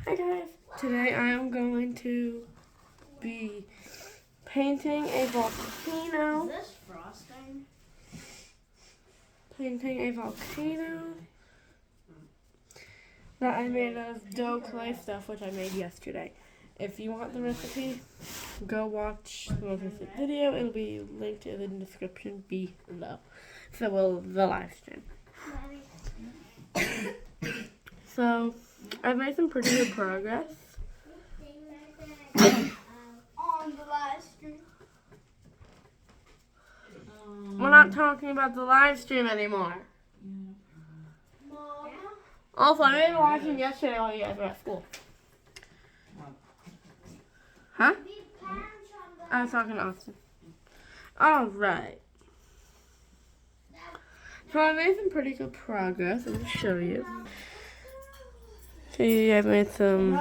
Hi guys, today I am going to be painting a volcano. Is this frosting? Painting a volcano that I made of dough clay stuff, which I made yesterday. If you want the recipe, go watch the most recent video. It'll be linked in the description below. So will the live stream. So I've made some pretty good progress. On the live stream. We're not talking about the live stream anymore. Mama? Also, I made a live stream yesterday while you guys were at school. Huh? I was talking to Austin. Alright. So I made some pretty good progress. I'm going to show you. See, I've made some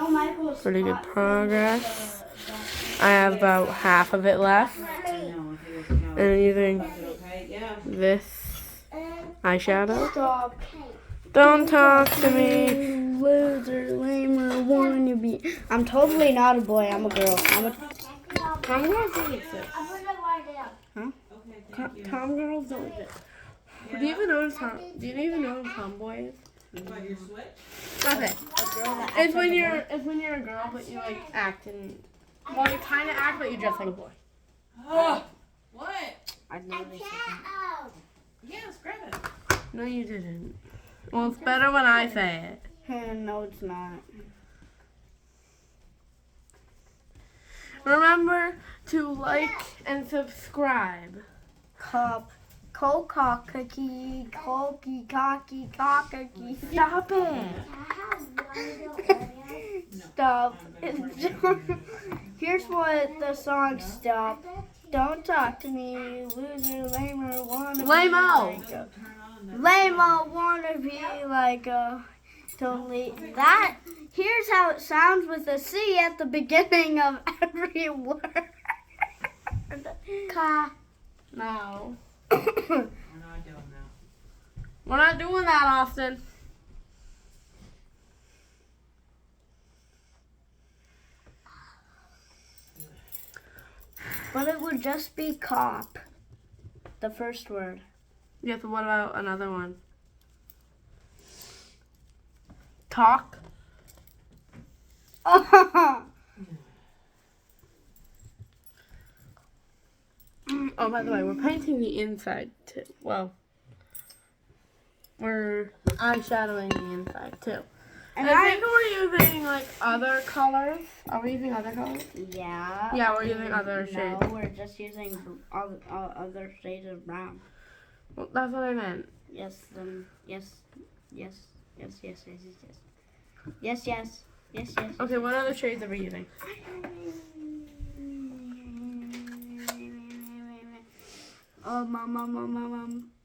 pretty good progress. I have about half of it left. And I'm using this eyeshadow. Stop. Don't talk to me. Loser, lamer, wannabe. I'm totally not a boy. I'm a girl. Tom girls don't exist. Huh? Tom girls don't exist. Do you even know what a tomboy is? Nothing. It's when you're a girl but you like act and well you kinda act but you dress like a boy. Oh, what? I've never seen Yes, grab it. No you didn't. Well it's better when I say it. No, it's not. Remember to like and subscribe. Cocky, cocky. Stop it. Stop. Here's what the song Stop. Don't talk to me, loser, lamer, wanna Lame-o. Lame-o wanna be like a totally that here's how it sounds with a C at the beginning of every word. No. We're not doing that. We're not doing that, Austin. But it would just be cop. The first word. Yeah, so what about another one? Talk. Oh, by the way, we're painting the inside too. Well, we're eyeshadowing the inside too. And I think we're using like other colors. Are we using other colors? Yeah. Yeah, we're using other shades. No, we're just using other shades of brown. Well, that's what I meant. Yes, yes. Okay, what other shades are we using?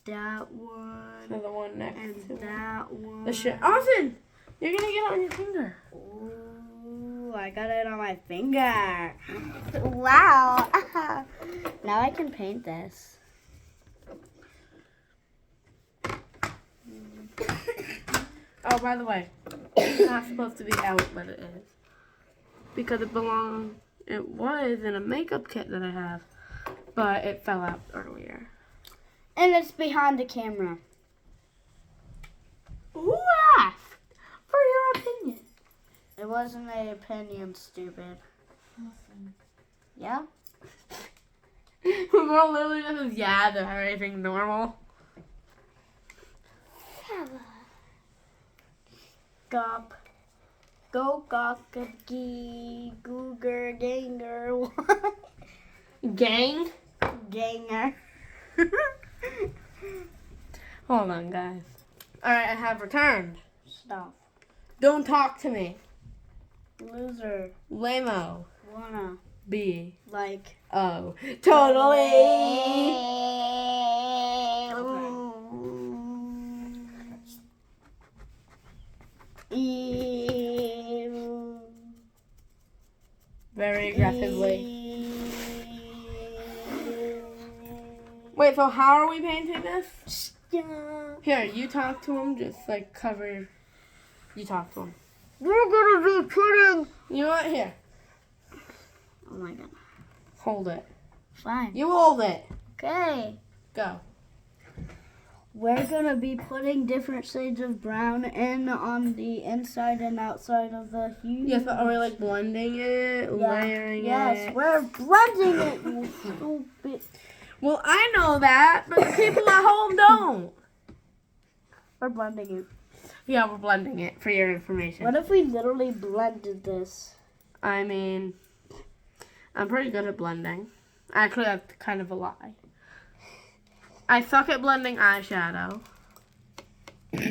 That one. So the one next And to it. that one. The shit. Austin! You're gonna get it on your finger. Ooh, I got it on my finger. Wow. Now I can paint this. Oh, by the way, it's not supposed to be out, but it is. Because it was in a makeup kit that I have, but it fell out earlier. And it's behind the camera. Who asked for your opinion? It wasn't an opinion, stupid. Listen. Yeah? Girl literally just says, yeah, they're everything normal. Gop. Go gawky googer ganger. Gang? Ganger. Hold on, guys. Alright, I have returned. Stop. Don't talk to me. Loser. Lame-o. Wanna. B. Like. Oh. Totally. Very aggressively. Wait, so how are we painting this? Yeah. Here, you talk to him, just like cover. You talk to him. We're gonna be putting. You know what? Here. Oh my god. Hold it. Fine. You hold it. Okay. Go. We're gonna be putting different shades of brown in on the inside and outside of the huge. Yes, but are we like blending it, layering it? Yes, we're blending it, you stupid. Well, I know that, but the people at home don't. We're blending it. Yeah, we're blending it for your information. What if we literally blended this? I mean, I'm pretty good at blending. Actually, that's kind of a lie. I suck at blending eyeshadow.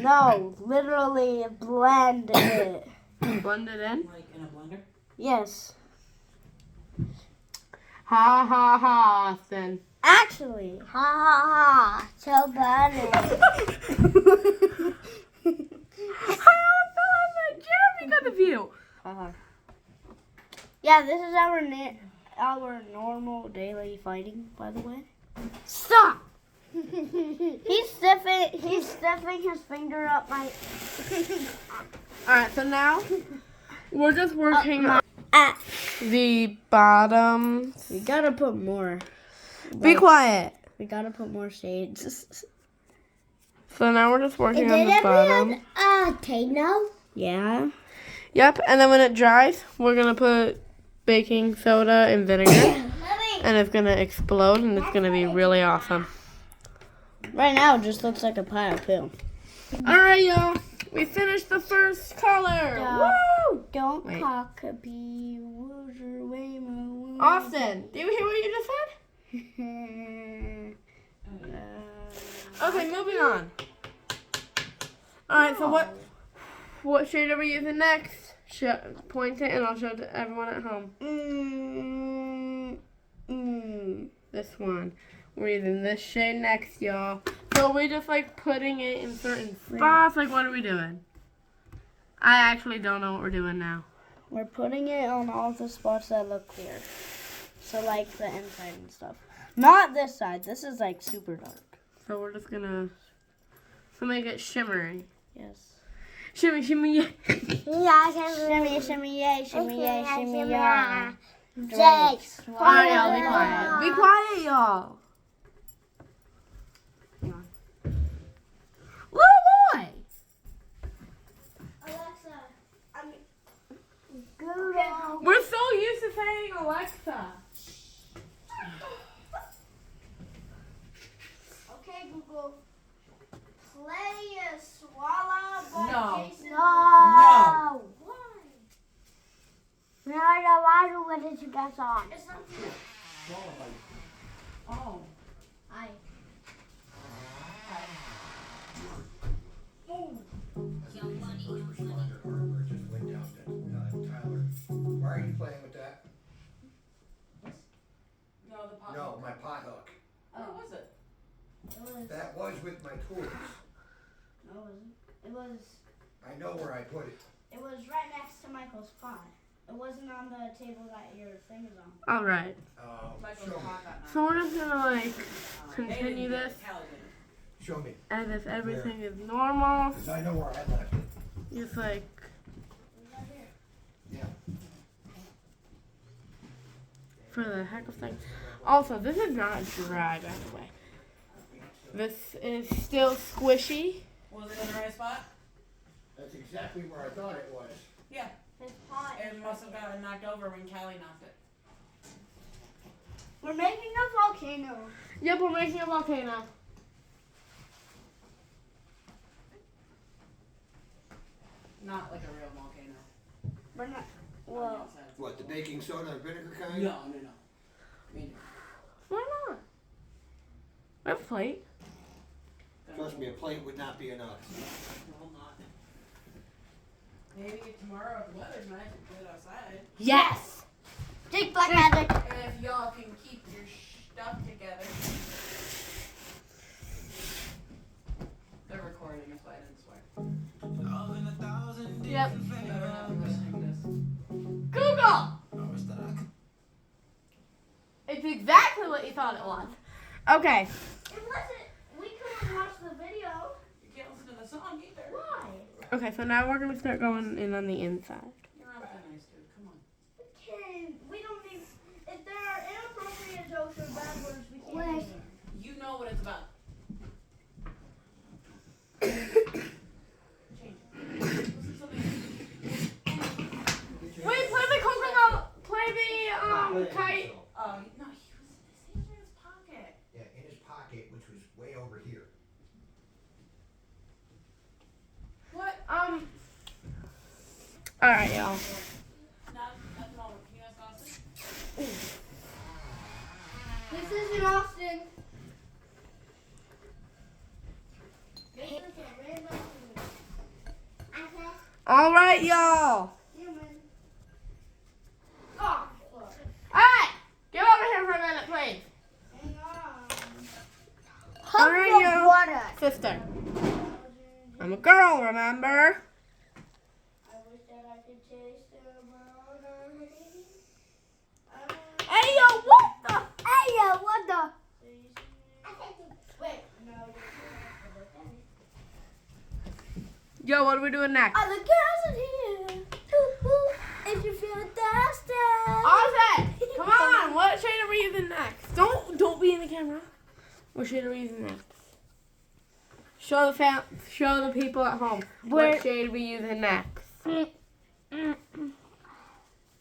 No, literally blend it. Blend it in? Like in a blender? Yes. Ha ha ha, Austin. Actually. Ha ha ha. So bad. Jeremy got the view. Yeah, this is our normal daily fighting, by the way. Stop! He's stuffing his finger up my. Alright, so now we're just working on the bottom. We gotta put more. Be quiet. We gotta put more shades. So now we're just working on the bottom. Tano? Yeah. Yep, and then when it dries, we're gonna put baking soda and vinegar, and it's gonna explode, and it's gonna be really awesome. Right now, it just looks like a pile of poo. All right, y'all, we finished the first color. Woo! Don't Wait. cockabee, woozer, waymo. Austin, do you hear what you just said? Okay, moving on. All right, so what shade are we using next? Point it, and I'll show it to everyone at home. This one. We're using this shade next, y'all. So we just like putting it in certain spots. Like, what are we doing? I actually don't know what we're doing now. We're putting it on all the spots that look clear. So like the inside and stuff. Not this side. This is like super dark. So we're just gonna make it shimmery. Yes. Shimmy, shimmy, yeah. Shimmy, shimmy, yay, shimmy, yay, shimmy, yeah. Alright, y'all, be quiet. Be quiet, y'all. Hang on. Little boy! Alexa, We're so used to saying Alexa. Okay, Google. Play a Swallow by No. Jason. No. Why? No, what did you guys on? It's not Oh. Hi. Tyler, why are you playing with that? No, the pot. No, my pot hook. What was it? That was with my tools. No, it wasn't. I know where I put it. It was right next to Michael's pot. It wasn't on the table that your thing is on. Alright. Michael's Show me. pot got knocked. So we're just gonna like They continue didn't this get it. Callie did it. Show me. as if everything is normal. Because I know where I left it. Just like Yeah. for the heck of things. Also, this is not dry, by the way. This is still squishy. Was it in the right spot? That's exactly where I thought it was. Yeah. His pot. It must have gotten knocked over when Callie knocked it. We're making a volcano. Yep, we're making a volcano. Not like a real volcano. We're not. On the Well, outside. What, the baking soda and vinegar kind? No. Me Why not? We have a plate. neither. Trust me, a plate would not be enough. No, not. Maybe tomorrow if the weather's nice and good outside. Yes! take black magic. And if y'all can keep your stuff together. They're recording, that's why I didn't swear. Yep. Never have to listen to this. Google! It's exactly what you thought it was. Okay. It wasn't. We couldn't watch the video. You can't listen to the song either. Why? Okay, so now we're gonna start going in on the inside. You're also nice, dude. Come on. Okay, we don't need. If there are inappropriate jokes or bad words, we can't. Use them. You know what it's about. Change it. Listen to something. Wait, play the Coca-Cola. Play the kite. Oh, no, his hands are in his pocket. Yeah, in his pocket, which was way over here. What? All right, y'all. Not at the moment. Can you ask Austin? This isn't Austin. This is a random All right, y'all. human. Oh, All right, get over here for a minute, please. hang on. All right, y'all. Sister, I'm a girl, remember? I wish that I could taste the water. Hey, yo, what the? Hey, what the? Wait, no. Yo, what are we doing next? Oh, the girls are here. If you feel thirsty. Austin, come on. What shade are we using next? Don't be in the camera. What shade are we using next? Show the people at home. What shade are we using next?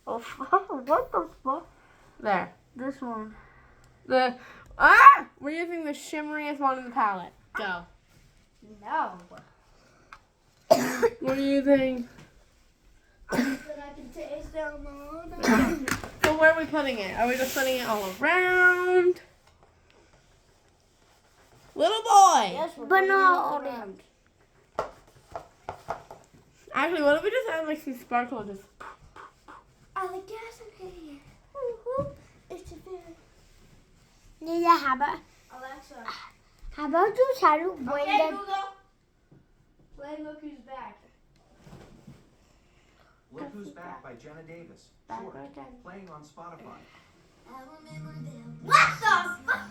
Oh, what the fuck? There. This one. We're using the shimmeriest one in the palette. Go. No. We're using. That I can taste the water. So where are we putting it? Are we just putting it all around? Little boy. Yes, but not around. Actually, what if we just add like some sparkle? Just. Oh, the gas in here. It's a bit. Yeah, how about Alexa? How about you try to bring Okay, that? Google. Play Look Who's Back. Look Who's Back by Jenna Davis. Short. Playing on Spotify. What the fuck?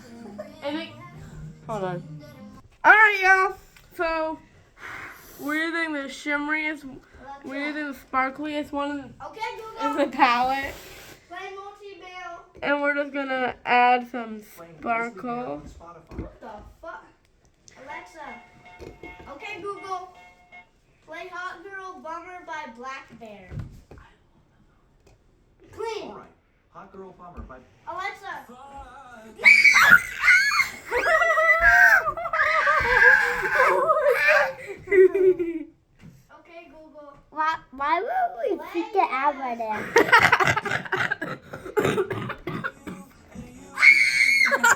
Hold on. All right, y'all. So we're using the shimmeriest. We're using the sparkliest one Okay, in Google. the palette, Play Multi-Bell. and we're just gonna add some Playing sparkle. on Spotify. What the fuck? Alexa. Okay, Google. Play Hot Girl Bummer by Black Bear. Clean. All right. Hot Girl Bummer by Alexa. Okay, Google. Why would we Play pick it out by there?